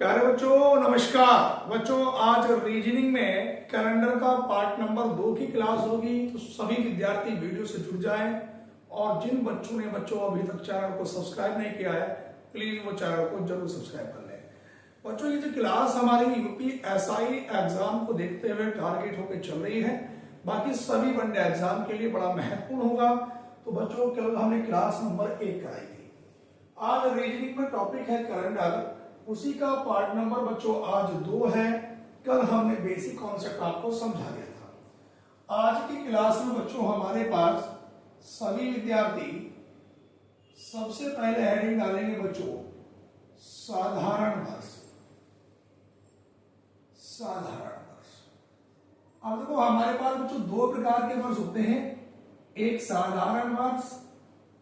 प्यारे बच्चों नमस्कार। बच्चों आज रीजनिंग में कैलेंडर का पार्ट नंबर 2 की क्लास होगी, तो सभी विद्यार्थी वीडियो से जुड़ जाएं। और जिन बच्चों ने अभी तक चैनल को सब्सक्राइब नहीं किया है, प्लीज वो चैनल को जरूर सब्सक्राइब कर लें। बच्चों ये जो क्लास हमारी यूपी एसआई एग्जाम को देखते हुए टारगेट होकर चल रही है, बाकी सभी वनडे एग्जाम के लिए बड़ा महत्वपूर्ण होगा। तो बच्चों कल हमने क्लास नंबर 1 कराई थी। आज रीजनिंग में टॉपिक है कैलेंडर, उसी का पार्ट नंबर बच्चों आज 2 है। कल हमने बेसिक कॉन्सेप्ट आपको समझा दिया था। आज की क्लास में बच्चों हमारे पास सभी विद्यार्थी सबसे पहले हेडिंग डालेंगे बच्चों साधारण वर्ष। साधारण वर्ष। अब देखो हमारे पास बच्चों 2 प्रकार के वर्ष होते हैं, एक साधारण वर्ष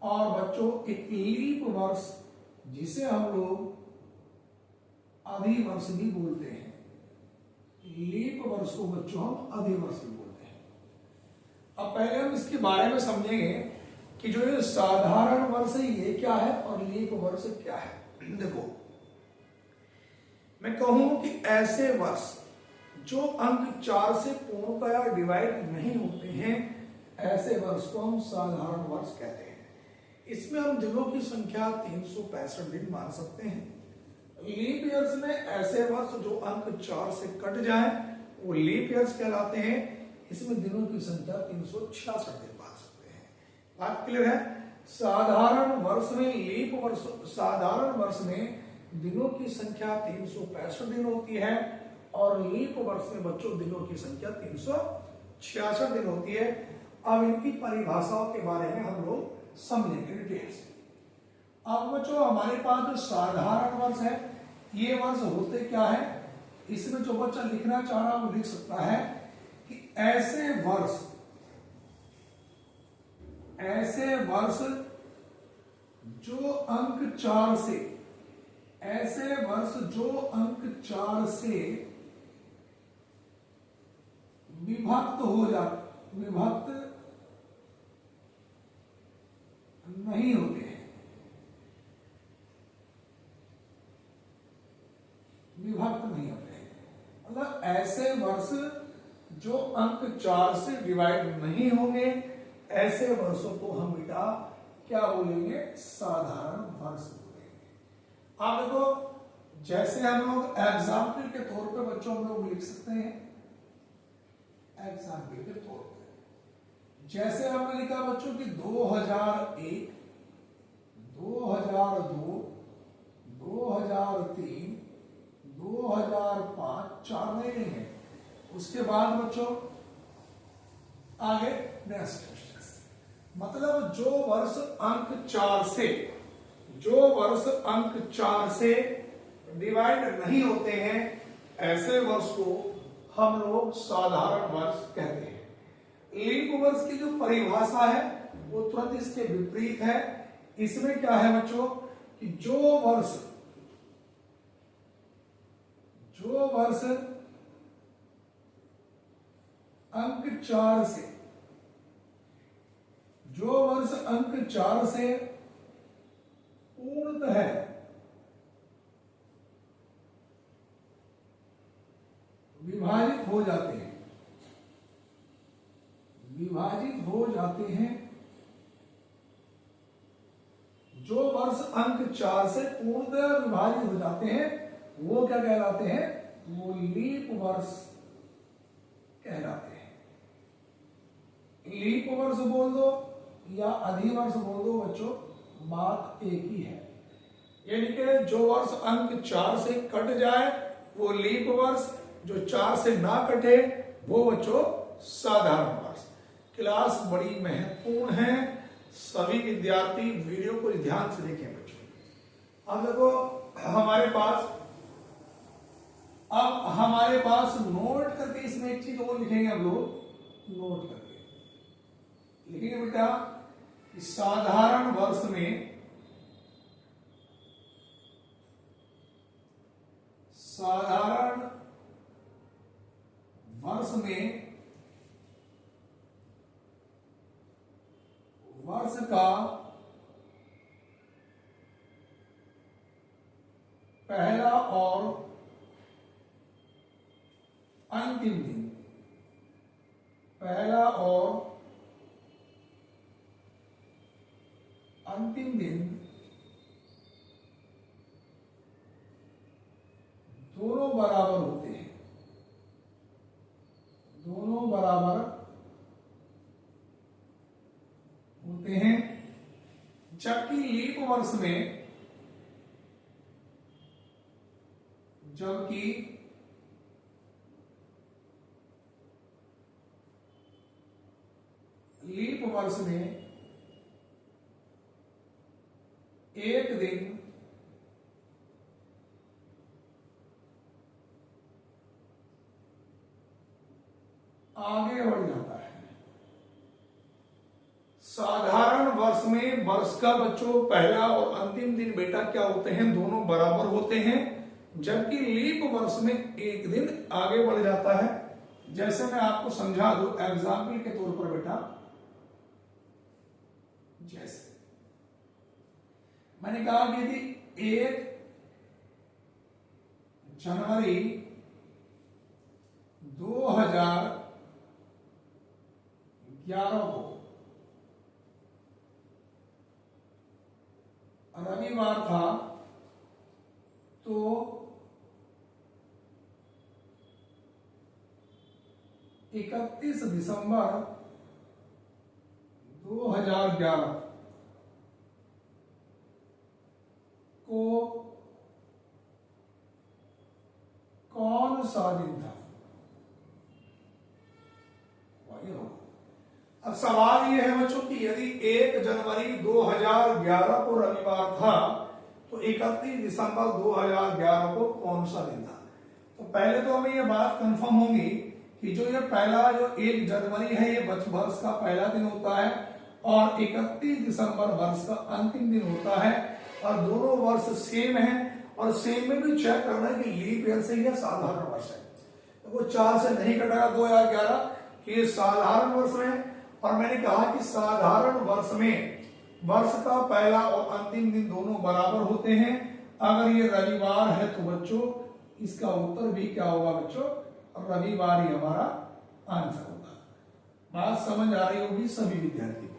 और बच्चों एक लीप वर्ष, जिसे हम लोग अधिवर्ष भी बोलते हैं। लीप वर्ष को बच्चों हम अधिवर्ष भी बोलते हैं। अब पहले हम इसके बारे में समझेंगे कि जो ये साधारण वर्ष है ये क्या है और लीप वर्ष क्या है। देखो मैं कहूं कि ऐसे वर्ष जो अंक 4 से पूर्णतया डिवाइड नहीं होते हैं, ऐसे वर्ष को हम साधारण वर्ष कहते हैं। इसमें हम दिनों की संख्या 365 दिन मान सकते हैं। लीप ईयर्स में ऐसे वर्ष जो अंक 4 से कट जाए वो लीप ईयर्स कहलाते हैं। इसमें दिनों की संख्या 366 दिन मान सकते हैं। बात क्लियर है। साधारण वर्ष में लीप वर्ष, साधारण वर्ष में दिनों की संख्या 365 दिन होती है और लीप वर्ष में बच्चों दिनों की संख्या 366 दिन होती है। अब इनकी परिभाषाओं के बारे में हम लोग समझेंगे डिटेल से। अब बच्चों हमारे पास जो साधारण वर्ष है, ये वर्ष होते क्या है, इसमें जो बच्चा लिखना चाह रहा है वो लिख सकता है कि ऐसे वर्ष जो अंक 4 से, ऐसे वर्ष जो अंक 4 से विभक्त नहीं होते हैं, विभक्त नहीं होते हैं। मतलब ऐसे वर्ष जो अंक 4 से डिवाइड नहीं होंगे, ऐसे वर्षों को हम बेटा क्या बोलेंगे, साधारण वर्ष बोलेंगे। आप देखो जैसे हम लोग एग्जाम्पल के तौर पे बच्चों हम लोग लिख सकते हैं, एग्जाम्पल के तौर पे जैसे हमने लिखा बच्चों कि 2001, 2002, 2003, 2005, 4 नहीं लेंगे। उसके बाद बच्चों आगे नेक्स्ट मतलब जो वर्ष अंक 4 से डिवाइड नहीं होते हैं, ऐसे वर्ष को हम लोग साधारण वर्ष कहते हैं। लीप वर्ष की जो परिभाषा है वो तुरंत इसके विपरीत है। इसमें क्या है बच्चों कि जो वर्ष अंक 4 से, जो वर्ष अंक 4 से पूर्णतः विभाजित हो जाते हैं, जो वर्ष अंक 4 से पूर्णतः विभाजित हो जाते हैं वो क्या कहलाते हैं, वो लीप वर्ष कहलाते हैं। लीप वर्ष बोल दो या अधिवर्ष बोल दो बच्चों, बात एक ही है। यानी कि जो वर्ष अंक 4 से कट जाए वो लीप वर्ष, जो 4 से ना कटे वो बच्चों साधारण वर्ष। क्लास बड़ी महत्वपूर्ण है, सभी विद्यार्थी वीडियो को ध्यान से देखें बच्चों। अब देखो हमारे पास नोट करके इसमें एक चीज और लिखेंगे हम लोग, नोट करके लिखेंगे बेटा कि साधारण वर्ष में वर्ष का पहला और अंतिम दिन, पहला और अंतिम दिन दोनों बराबर होते हैं, दोनों बराबर होते हैं, जबकि लीप वर्ष में लीप वर्ष में एक दिन आगे बढ़ जाता है। साधारण वर्ष में वर्ष का बच्चों पहला और अंतिम दिन बेटा क्या होते हैं, दोनों बराबर होते हैं, जबकि लीप वर्ष में एक दिन आगे बढ़ जाता है। जैसे मैं आपको समझा दूं एग्जाम्पल के तौर पर बेटा, जैसे मैंने कहा कि यदि 1 जनवरी 2011 को रविवार था, तो 31 दिसंबर 2011 को कौन सा दिन था? वही होगा। अब सवाल यह है बच्चों कि यदि 1 जनवरी 2011 को रविवार था, तो 31 दिसंबर 2011 को कौन सा दिन था? तो पहले तो हमें यह बात कंफर्म होगी कि जो ये पहला जो 1 जनवरी है ये वर्ष का पहला दिन होता है और 31 दिसंबर वर्ष का अंतिम दिन होता है, और दोनों वर्ष सेम है, और सेम में भी चेक करना है कि लीप ईयर से या साधारण वर्ष है। तो वो 4 से नहीं कटेगा 2011 कि ये साधारण वर्ष में। और मैंने कहा कि साधारण वर्ष में वर्ष का पहला और अंतिम दिन दोनों बराबर होते हैं। अगर ये रविवार है तो बच्चों इसका उत्तर भी क्या होगा बच्चों, रविवार ही हमारा आंसर होगा। बात समझ आ रही होगी सभी विद्यार्थी को।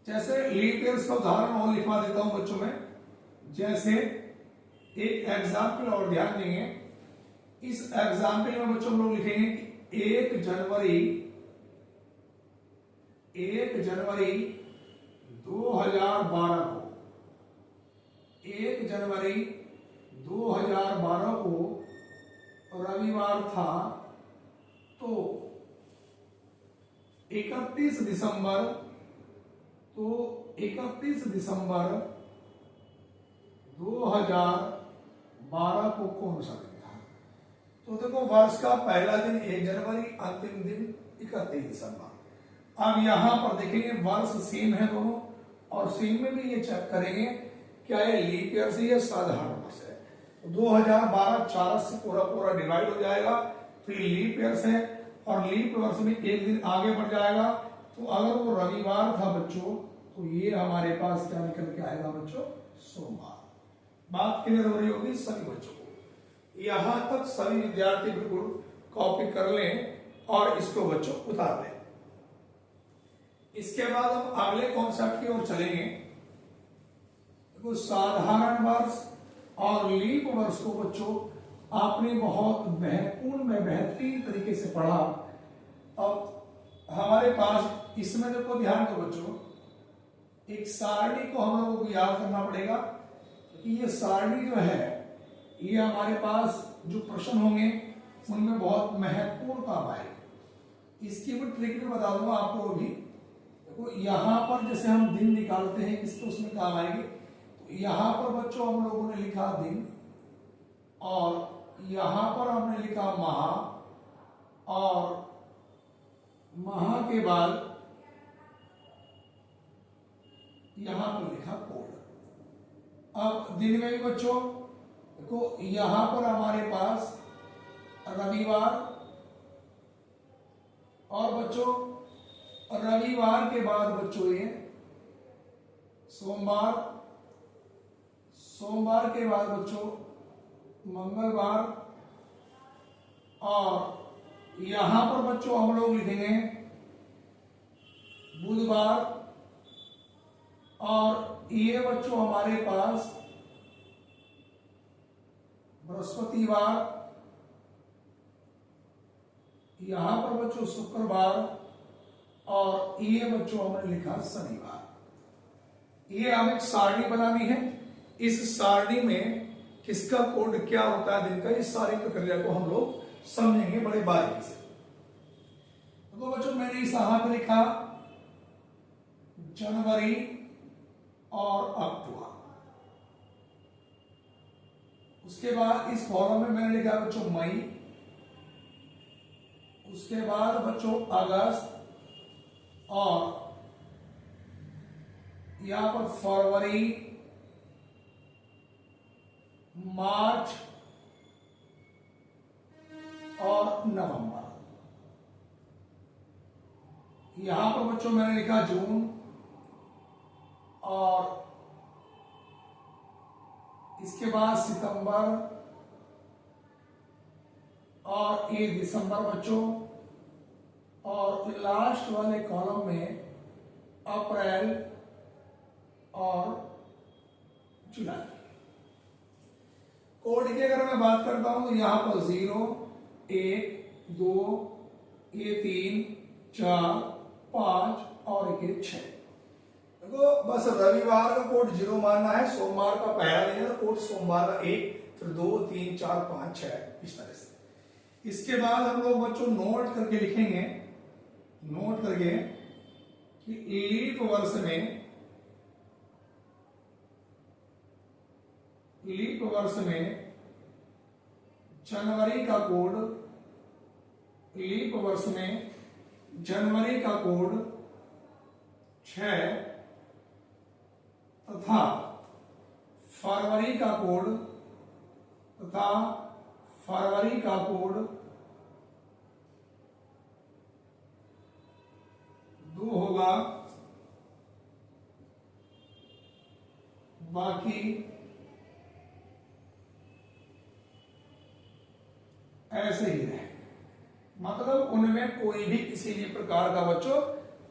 जैसे लीप ईयर्स का उदाहरण और लिखवा देता हूं बच्चों में। जैसे एक एग्जाम्पल और ध्यान देंगे, इस एग्जाम्पल में बच्चों हम लोग लिखेंगे कि 1 जनवरी 2012 को 1 जनवरी 2012 को रविवार था, तो 31 दिसंबर 2012 को कौन सा दिन था? तो देखो वर्ष का पहला दिन 1 जनवरी, अंतिम दिन 31 दिसंबर। अब यहां पर देखेंगे वर्ष सेम है दोनों, और सेम में भी ये चेक करेंगे क्या ये लीप ईयर से या साधारण वर्ष है। तो 2012 4 से पूरा डिवाइड हो जाएगा, तो ये लीप ईयर है, और लीप वर्ष में एक दिन आगे बढ़ जाएगा। तो अगर वो रविवार था बच्चों, तो ये हमारे पास क्या निकल के आएगा बच्चों, सोमवार। बात क्लियर हो रही होगी सभी बच्चों को। यहां तक सभी विद्यार्थी बिल्कुल कॉपी कर लें और इसको बच्चों उतार लें। इसके बाद हम अगले कॉन्सेप्ट की ओर चलेंगे। देखो साधारण वर्ष और लीप वर्ष को बच्चों आपने बहुत बेहतरीन तरीके से पढ़ा। अब हमारे पास इसमें देखो ध्यान दो बच्चों, एक सारणी को हम लोगों को याद करना पड़ेगा कि ये सारणी जो है ये हमारे पास जो प्रश्न होंगे उनमें बहुत महत्वपूर्ण काम आएगी। इसकी भी ट्रिक भी बता दूंगा आपको अभी। देखो यहाँ पर जैसे हम दिन निकालते हैं किसको उसमें काम आएगी। तो यहाँ पर बच्चों हम लोगों ने लिखा दिन, और यहाँ पर हमने लिखा माह, और माह के बाद यहां पर लिखा कोड। अब दिन में भी बच्चों देखो यहां पर हमारे पास रविवार, और बच्चों रविवार के बाद बच्चों ये सोमवार, सोमवार के बाद बच्चों मंगलवार, और यहां पर बच्चों हम लोग लिखेंगे बुधवार, और ये बच्चों हमारे पास बृहस्पतिवार, यहां पर बच्चों शुक्रवार, और ये बच्चों हमने लिखा शनिवार। ये हमें एक सारणी बनानी है। इस सारणी में किसका कोड क्या होता है दिन का, इस सारी प्रक्रिया को हम लोग समझेंगे बड़े बारीकी से। तो बच्चों मैंने इस यहां पे लिखा जनवरी और अक्टूबर। उसके बाद इस कॉलम में मैंने लिखा बच्चों मई, उसके बाद बच्चों अगस्त, और यहां पर फरवरी, मार्च और नवंबर। यहां पर बच्चों मैंने लिखा जून, और इसके बाद सितंबर, और ये दिसंबर बच्चों, और लास्ट वाले कॉलम में अप्रैल और जुलाई। कोड की अगर मैं बात करता हूं तो यहां पर 0, 1, 2, ये 3, 4, 5 और ये 6। देखो बस रविवार का कोड 0 मानना है, सोमवार का पहला लेना है कोड सोमवार का 1, फिर 2, 3, 4, 5, 6 इस तरह से। इसके बाद हम लोग बच्चों नोट करके लिखेंगे, नोट करके कि लीप वर्ष में, लीप वर्ष में जनवरी का कोड, लीप वर्ष में जनवरी का कोड 6 तथा फरवरी का कोड, तथा फरवरी का कोड 2 होगा। बाकी ऐसे ही रहे, मतलब उनमें कोई भी किसी भी प्रकार का बच्चों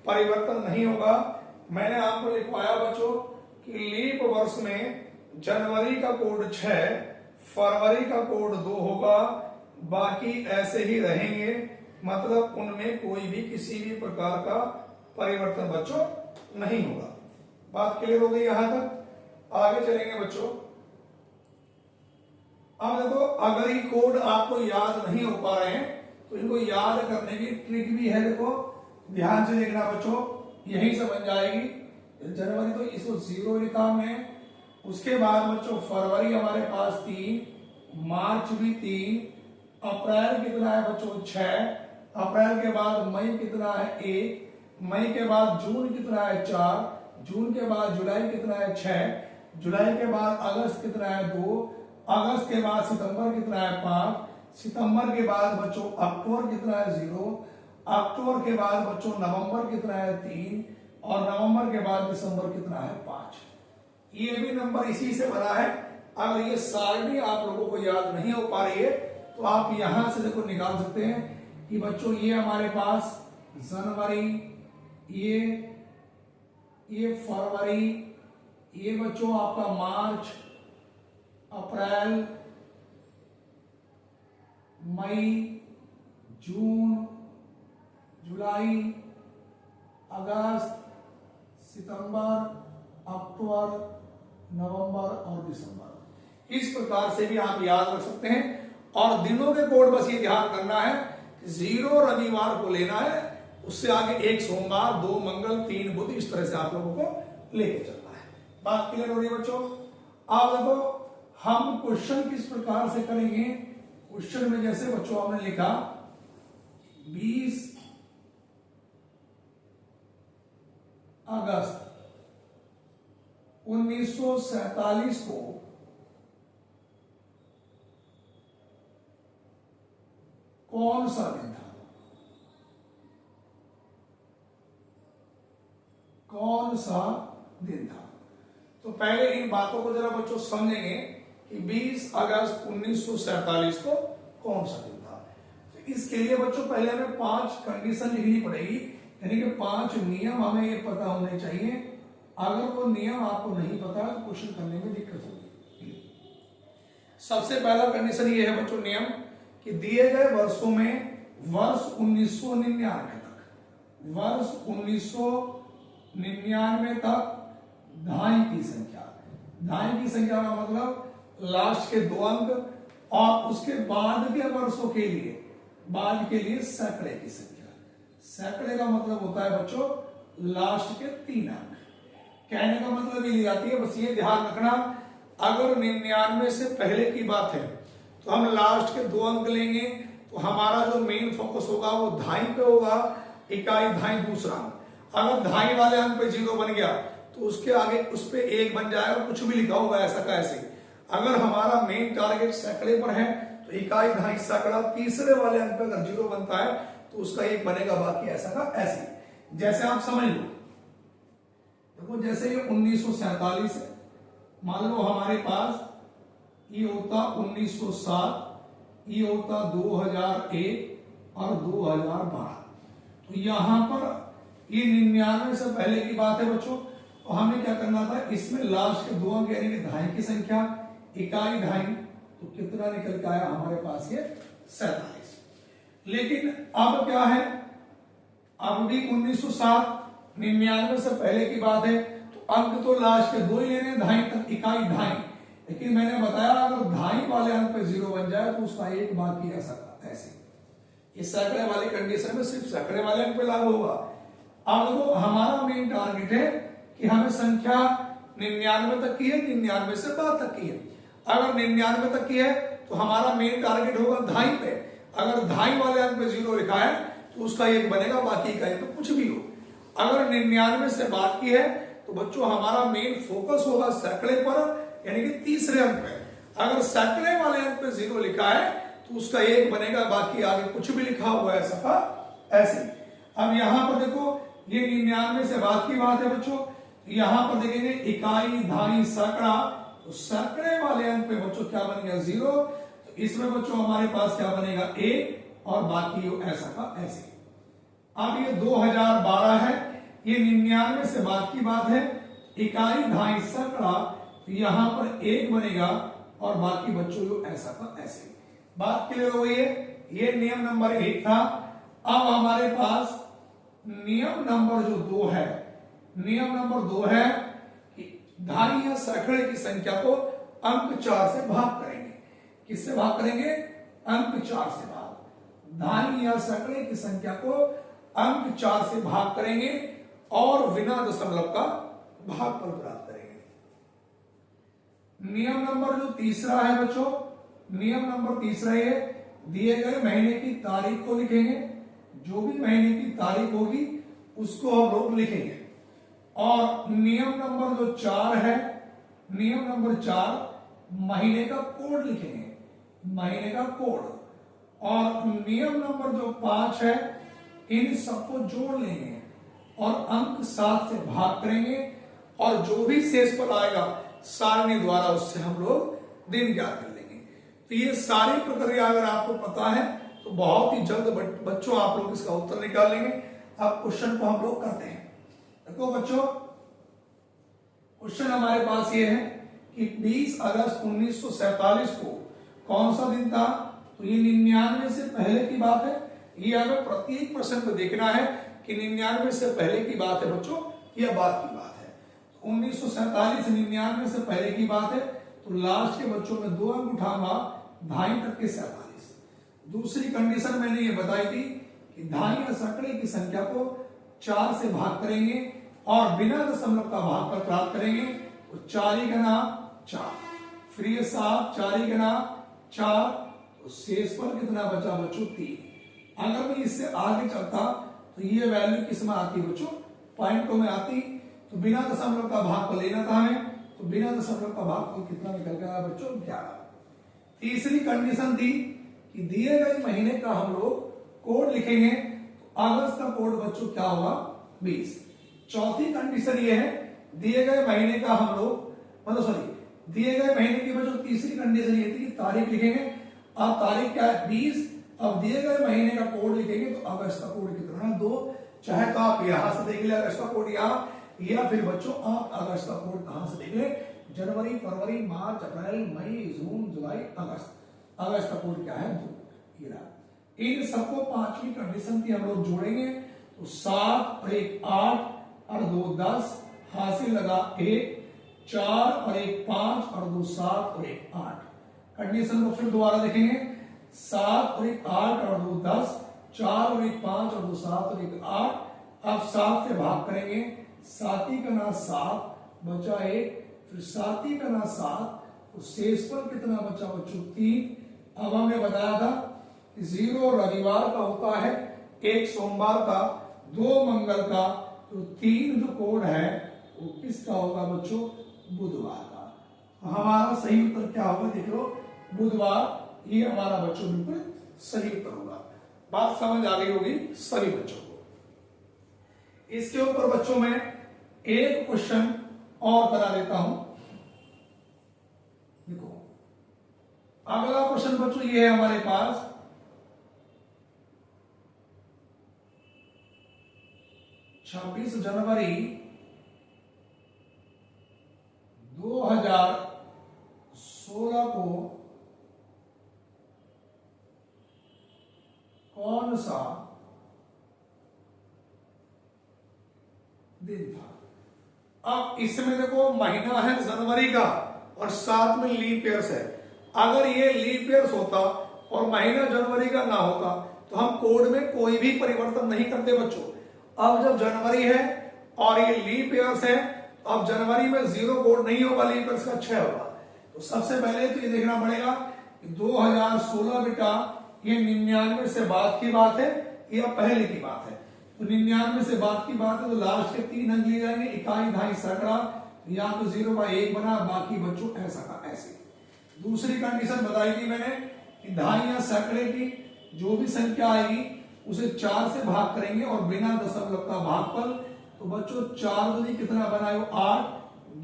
परिवर्तन नहीं होगा। मैंने आपको लिखवाया बच्चों कि लीप वर्ष में जनवरी का कोड 6, फरवरी का कोड 2 होगा, बाकी ऐसे ही रहेंगे, मतलब उनमें कोई भी किसी भी प्रकार का परिवर्तन बच्चों नहीं होगा। बात क्लियर हो गई यहां तक? आगे चलेंगे बच्चों। अब देखो अगर ये कोड आपको याद नहीं हो पा रहे हैं तो इनको याद करने की ट्रिक भी है। देखो ध्यान से देखना बच्चों, यही से बन जाएगी। जनवरी तो इसको 0 लिखा हमने, उसके बाद बच्चों फरवरी हमारे पास 3, मार्च भी 3, अप्रैल कितना है बच्चों 6, अप्रैल के बाद मई कितना है 1, मई के बाद जून कितना है 4, जून के बाद जुलाई कितना है 6, जुलाई के बाद अगस्त कितना है 2, अगस्त के बाद सितंबर कितना है 5, सितंबर के बाद बच्चों अक्टूबर कितना है 0, अक्टूबर के बाद बच्चों नवंबर कितना है 3, और नवंबर के बाद दिसंबर कितना है 5। ये भी नंबर इसी से बना है। अगर ये सारणी आप लोगों को याद नहीं हो पा रही है तो आप यहां से देखो निकाल सकते हैं कि बच्चों ये हमारे पास जनवरी, ये फरवरी, ये बच्चों आपका मार्च, अप्रैल, मई, जून, जुलाई, अगस्त, सितंबर, अक्टूबर, नवंबर और दिसंबर। इस प्रकार से भी आप याद रख सकते हैं। और दिनों के कोड बस ये ध्यान करना है, 0 रविवार को लेना है, उससे आगे 1 सोमवार, 2 मंगल, 3 बुध, इस तरह से आप लोगों को लेके चलना है। बात क्लियर हो रही है बच्चों? आप देखो हम क्वेश्चन किस प्रकार से करेंगे। क्वेश्चन में जैसे बच्चों हमने लिखा 20 अगस्त 1947 को कौन सा दिन था, कौन सा दिन था। तो पहले इन बातों को जरा बच्चों समझेंगे कि 20 अगस्त 1947 को कौन सा दिन था। इसके लिए बच्चों पहले हमें 5 कंडीशन लिखनी पड़ेगी, यानी कि 5 नियम हमें ये पता होने चाहिए। अगर वो नियम आपको नहीं पता तो क्वेश्चन करने में दिक्कत होगी। सबसे पहला कंडीशन ये है बच्चों नियम कि दिए गए वर्षों में वर्ष 1999 तक, वर्ष 1999 तक धाई की संख्या, धाई की संख्या का मतलब लास्ट के 2 अंक, और उसके बाद के वर्षों के लिए, बाद के लिए सैकड़े की संख्या। सैकड़े का मतलब होता है बच्चों लास्ट के 3 अंक। कहने का मतलब ये ली जाती है, बस ये ध्यान रखना, अगर 99 से पहले की बात है तो हम लास्ट के 2 अंक लेंगे, तो हमारा जो मेन फोकस होगा वो धाई पे होगा, इकाई धाई दूसरा अंक। अगर धाई वाले अंक पे 0 बन गया तो उसके आगे उस पे 1 बन जाएगा, कुछ भी लिखा होगा ऐसा का ऐसे। अगर हमारा मेन टारगेट सैकड़े पर है तो इकाई धाई सैकड़ा, तीसरे वाले अंक पे अगर 0 बनता है तो उसका 1 बनेगा, बाकी ऐसा का ऐसे। जैसे आप समझ लो, देखो जैसे ये 1947 है, मान लो हमारे पास ये होता 1907, ये होता 2001 और 2012, तो यहां पर ये 99 से पहले की बात है बच्चों। तो हमें क्या करना था, इसमें लास्ट के 2 अंक यानी कि धाई की संख्या, इकाई धाई, तो कितना निकल के आया हमारे पास ये 47। लेकिन अब क्या है, अब भी 1907, 99 से पहले की बात है, तो अंक तो लास्ट के 2 ही लेने, धाई तक, इकाई धाई। लेकिन मैंने बताया अगर धाई वाले अंक पे 0 बन जाए तो उसका 1 बाकी ऐसा ऐसे। इस सैकड़े वाली कंडीशन में सिर्फ सैकड़े वाले अंक पे लागू होगा। अब देखो हमारा मेन टारगेट है कि हमें संख्या 99 तक की है, 99 से बाद तक की है। अगर 99 तक की है तो हमारा मेन टारगेट होगा धाई पे। अगर धाई वाले अंक पे 0 लिखा है तो उसका 1 बनेगा, बाकी इकाई पे कुछ भी हो। अगर 99 से बाद की है तो बच्चों हमारा मेन फोकस होगा सैकड़े पर, यानी कि तीसरे अंक पे। अगर सैकड़े वाले अंक पे 0 लिखा है तो उसका 1 बनेगा, बाकी आगे कुछ भी लिखा हुआ है ऐसा का ऐसे। अब यहां पर देखो ये 99 से बाद की बात है बच्चों, यहां पर देखेंगे इकाई धाई सैकड़ा, तो सैकड़े वाले अंक पे बच्चों क्या बन गया 0, तो इसमें बच्चों हमारे पास क्या बनेगा 1 और बाकी ऐसा का ऐसे। अब ये 2012 है, ये 99 से बाद की बात है, इकाई धाई सैकड़ा, तो यहां पर 1 बनेगा और बाकी बच्चों ऐसा का ऐसे। बात क्लियर हो गई है, ये नियम नंबर 1 था। अब हमारे पास नियम नंबर जो 2 है, नियम नंबर 2 है कि धाई या सैकड़े की संख्या को अंक 4 से भाग करेंगे। किससे भाग करेंगे, अंक 4 से भाग। धाई या सैकड़े की संख्या को अंक 4 से भाग करेंगे और बिना दशमलव का भागफल प्राप्त करेंगे। नियम नंबर जो तीसरा है बच्चों, नियम नंबर तीसरा है दिए गए महीने की तारीख को लिखेंगे, जो भी महीने की तारीख होगी उसको हम लोग लिखेंगे। और नियम नंबर जो 4 है, नियम नंबर 4 महीने का कोड लिखेंगे, महीने का कोड। और नियम नंबर जो 5 है इन सबको जोड़ लेंगे और अंक 7 से भाग करेंगे और जो भी शेष पर आएगा सारणी द्वारा उससे हम लोग दिन ज्ञात कर लेंगे। तो ये सारी प्रक्रिया अगर आपको पता है तो बहुत ही जल्द बच्चों आप लोग इसका उत्तर निकाल लेंगे। अब क्वेश्चन को हम लोग करते हैं। देखो बच्चों क्वेश्चन हमारे पास ये है कि 20 अगस्त 1947 को कौन सा दिन था, तो ये 99 से पहले की बात है। ये हमें प्रत्येक प्रश्न में देखना है कि 99 से पहले की बात है बच्चों या बाद की बात है। 1947 से 99 से पहले की बात है, तो लास्ट के बच्चों में 2 अंक उठाऊंगा, धाई तक के 47। दूसरी कंडीशन मैंने ये बताई थी कि धाई या सैकड़े की संख्या को 4 से भाग करेंगे और बिना दशमलव का भागफल प्राप्त करेंगे। तो 4 ही गना 4, फिर ये 7, 4 ही गना 4, तो शेष पर कितना बचा बच्चों 3। अगर मैं इससे आगे चलता तो ये वैल्यू किस में आती बच्चों, पॉइंटों में आती। तो बिना दशमलव का भागफल लेना था हमें, तो बिना दशमलव का भागफल कितना निकल गया बच्चों 11। तीसरी कंडीशन थी कि दिए गए महीने का हम लोग कोड लिखेंगे, तो अगस्त का कोड बच्चों क्या होगा 20। चौथी कंडीशन ये है दिए गए महीने का हम लोग दिए गए महीने की बच्चों तीसरी कंडीशन ये थी कि तारीख लिखेंगे। अब तारीख क्या है 20, अब दिए गए महीने का कोड लिखेंगे तो अगस्त का कोड कितना है 2। चाहे तो आप यहां से देख ले अगस्त का कोड यहाँ, या फिर बच्चों आप अगस्त का कोड कहां से देख ले, जनवरी, फरवरी, मार्च, अप्रैल, मई, जून, जुलाई, अगस्त। अगस्त का कोड क्या है 2। ये रहा। इन सबको पांचवी कंडीशन की हम लोग जोड़ेंगे तो 7 और 1 8 और 2 10, हासिल लगा 1, 4 और 1 5 और 2 7 और 1 8। कंडीशन को फिर दोबारा देखेंगे, 7 और 1 8 और 2 10, 4 और 1 5 और 2 7 और 1 8। अब 7 से भाग करेंगे, 7 का ना 7 बचा 1, फिर 7 का ना 7, तो शेष पर कितना बचा बच्चों 3। अब हमने बताया था 0 रविवार का होता है, 1 सोमवार का, 2 मंगल का, तो 3 जो कोड है वो किसका होगा बच्चों, बुधवार का। तो हमारा सही उत्तर क्या होगा देख लो, बुधवार। ये हमारा बच्चों बिल्कुल सही उत्तर होगा। बात समझ आ गई होगी सभी बच्चों को। इसके ऊपर बच्चों में एक क्वेश्चन और करा देता हूं। देखो अगला क्वेश्चन बच्चों ये है हमारे पास, 26 जनवरी 2016 को कौन सा दिन था। अब इसमें देखो महीना है जनवरी का और साथ में लीप ईयर्स है। अगर ये लीप ईयर्स होता और महीना जनवरी का ना होता तो हम कोड में कोई भी परिवर्तन नहीं करते बच्चों। अब जब जनवरी है और ये लीप ईयर्स है, अब जनवरी में 0 कोड नहीं होगा, लीप ईयर्स का 6 होगा। तो सबसे पहले तो ये देखना पड़ेगा कि 2016 बेटा ये 99 से बाद की बात है या पहले की बात है। तो 99 से बाद की बात है तो लास्ट के 3 अंक लिए जाएंगे, इकाई, दहाई, सैकड़ा। यहाँ तो 0/1 बना, बाकी बच्चों ऐसा का ऐसे। दूसरी कंडीशन बताई थी मैंने, दहाई या सैकड़े की जो भी संख्या आएगी उसे 4 से भाग करेंगे और बिना दशमलव का भागफल। तो बच्चों 4 दूनी कितना बनाए 8,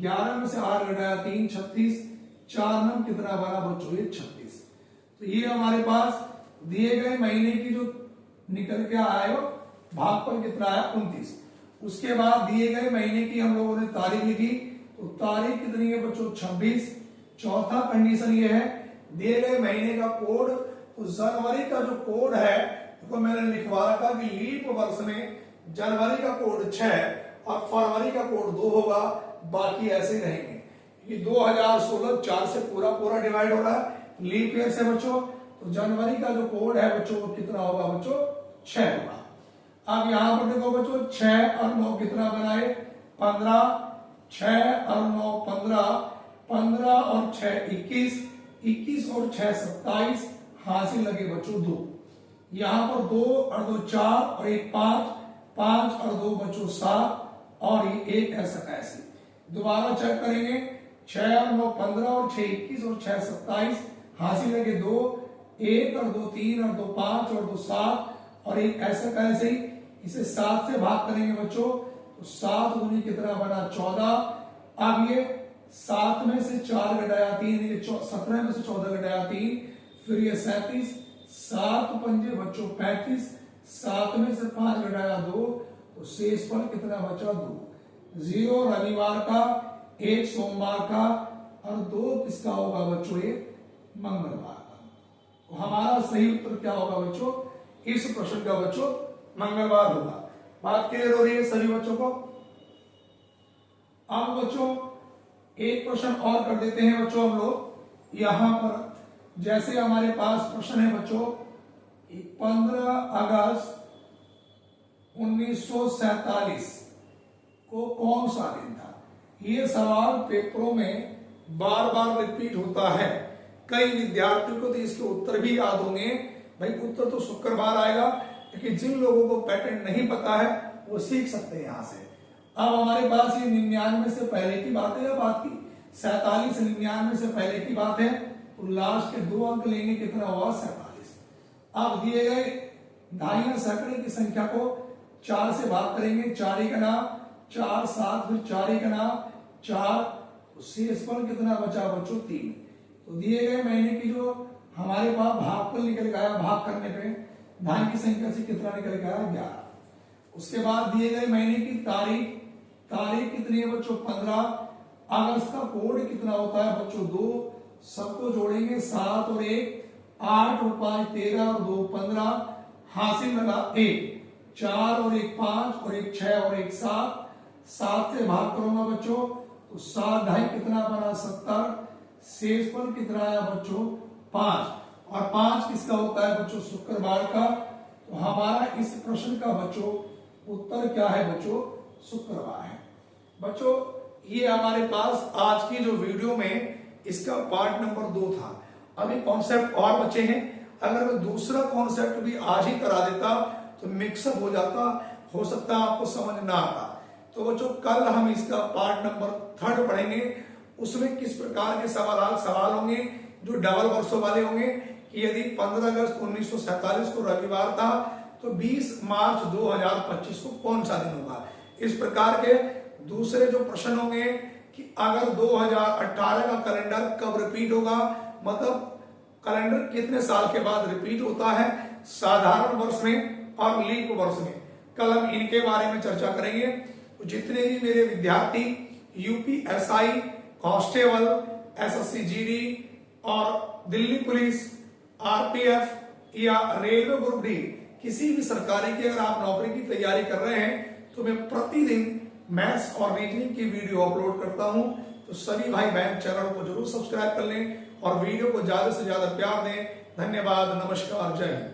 11 में से 8 घटाया 3 36, 4 नम कितना बना बच्चों ये 36। तो ये हमारे पास दिए गए महीने की जो निकल के आया भागफल कितना आया 29। उसके बाद दिए गए महीने की हम लोगों ने तारीख लिखी, तो तारीख कितनी है बच्चों 26। चौथा कंडीशन ये है दिए गए महीने का कोड, तो जनवरी का जो कोड है तो मैंने लिखवा रखा कि लीप वर्ष में जनवरी का कोड 6 और फरवरी का कोड 2 होगा, बाकी ऐसे रहेंगे। ये 2016 4 से पूरा पूरा डिवाइड हो रहा है, लीप ईयर से बच्चों। तो जनवरी का जो कोड है बच्चों वो कितना होगा बच्चों 6 होगा। अब यहां पर देखो बच्चों 6 और 9 कितना बनाए 15, 6 और 9 15, 15 और 6 21, 21 और 6 27, हासिल लगे बच्चों 2। यहां पर 2 और 2 4 और 1 5, 5 और 2 बच्चों 7 और ये 1 ऐसा कैसे। दोबारा चेक करेंगे 6 और 9 15 और 6 21 और 6 27, हासिल लगे 2, 1 और 2 3 और 2 5 और 2 7 और 1 ऐसा कैसे ही। इसे 7 से भाग करेंगे बच्चों तो 7 दूनी कितना बना 14। अब ये 7 में से 4 घटाया 3, 17 में से 14 घटाया 3, फिर ये 37, 7 पंजे बच्चों 35, 7 में से 5 घटाया 2, तो शेष पर कितना बचा 2। 0 रविवार का, 1 सोमवार का और 2 किसका होगा बच्चों ये मंगलवार का। तो हमारा सही उत्तर क्या होगा बच्चों, इस प्रश्न का बच्चों मंगलवार होगा। बात क्लियर हो रही है सभी बच्चों को। अब बच्चों एक प्रश्न और कर देते हैं बच्चों हम लोग। यहां पर जैसे हमारे पास प्रश्न है बच्चों 15 अगस्त 1947 को कौन सा दिन था। ये सवाल पेपरों में बार बार रिपीट होता है, कई विद्यार्थियों को तो इसके उत्तर भी याद होंगे। भाई उत्तर तो शुक्रवार आएगा, लेकिन जिन लोगों को पैटर्न नहीं पता है वो सीख सकते हैं यहां से। अब हमारे पास ये 99 से पहले की बात है या बात की 47 99 से पहले की बात है, तो लास्ट के 2 अंक लेंगे कितना हुआ 47। अब दिए गए ढाई सैकड़े की संख्या को 4 से भाग करेंगे, 4 ही का नाम 4 7 फिर 4 ही का नाम 4, शेष पर कितना बचा बच्चों 3। तो दिए गए महीने की जो हमारे पास भागफल निकल के आया, भाग करने पे धान की संख्या से कितना निकल के आया 11। उसके बाद दिए गए महीने की तारीख, तारीख कितनी है बच्चों 15। अगस्त का कोड कितना होता है बच्चों 2, सबको जोड़ेंगे 7 और 1, 8 और 5 13 और 2 15, हासिल लगा 1, 4 और 1 5 और 1 6 और 1 7, 7 से भाग करूंगा बच्चों तो 7 ढाई कितना बना 70, शेष पर कितना आया बच्चों 5, और 5 किसका होता है बच्चों शुक्रवार का। तो हमारा इस प्रश्न का बच्चों उत्तर क्या है बच्चों शुक्रवार है। बच्चों ये हमारे पास आज की जो वीडियो में इसका पार्ट नंबर 2 था। अभी कॉन्सेप्ट और बचे हैं, अगर मैं दूसरा कॉन्सेप्ट भी आज ही करा देता तो मिक्सअप हो जाता, हो सकता है आपको समझ ना आता। तो बच्चों कल हम इसका पार्ट नंबर 3 पढ़ेंगे, उसमें किस प्रकार के सवाल होंगे जो डबल वर्षों वाले होंगे कि यदि 15 अगस्त 1947 को रविवार था तो 20 मार्च 2025 को कौन सा दिन होगा। इस प्रकार के दूसरे जो प्रश्न होंगे कि अगर 2018 का कैलेंडर कब रिपीट होगा, मतलब कैलेंडर कितने साल के बाद रिपीट होता है, साधारण वर्ष में और लीप वर्ष में, कल हम इनके बारे में चर्चा करेंगे। तो जितने भी मेरे विद्यार्थी यूपीएसआई, कांस्टेबल, एसएससी जीडी और दिल्ली पुलिस, आरपीएफ या रेलवे ग्रुप डी किसी भी सरकारी की अगर आप नौकरी की तैयारी कर रहे हैं तो मैं प्रतिदिन मैथ्स और रीजनिंग की वीडियो अपलोड करता हूं। तो सभी भाई बहन चैनल को जरूर सब्सक्राइब कर लें और वीडियो को ज्यादा से ज्यादा प्यार दें। धन्यवाद, नमस्कार, जय हिंद।